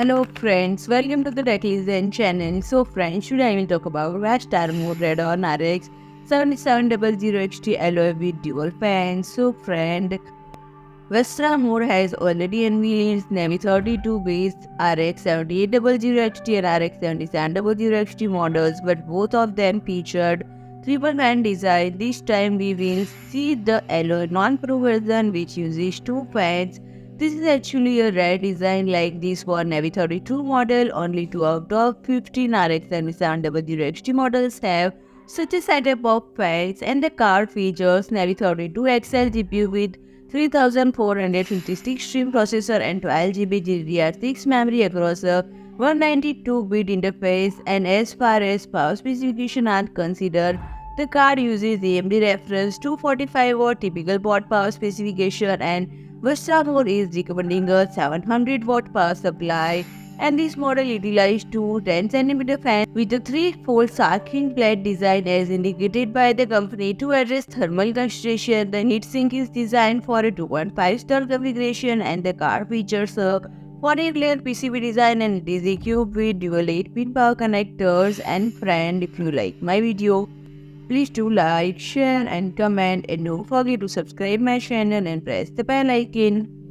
Hello friends, welcome to the Techlisten channel. So friends, today I will talk about Vastarmor Radeon RX 7700XT alloy with dual fans. So friend, Vastarmor has already unveiled its Navy 32 based RX 7800XT and RX 7700XT models, but both of them featured triple fan design. This time we will see the alloy non-pro version which uses two fans. This is actually a rare design like this for Navy 32 model. Only 2 out of 15 RX 7700XT models have such a setup of fans, and the car features Navy 32 XL GPU with 3456 stream processor and 12 GB DDR6 memory across a 192-bit interface. And as far as power specification are considered, the card uses AMD reference 245-watt typical board power specification, and Vastarmor is recommending a 700-watt power supply. And this model utilized two 10cm fans with a 3-fold arcing plate design as indicated by the company to address thermal constriction. The heatsink is designed for a 2.5-star configuration, and the car features a 40-layer PCB design and it is equipped with dual 8-pin power connectors. And friend, if you like my video, please do like, share and comment, and don't forget to subscribe my channel and press the bell icon.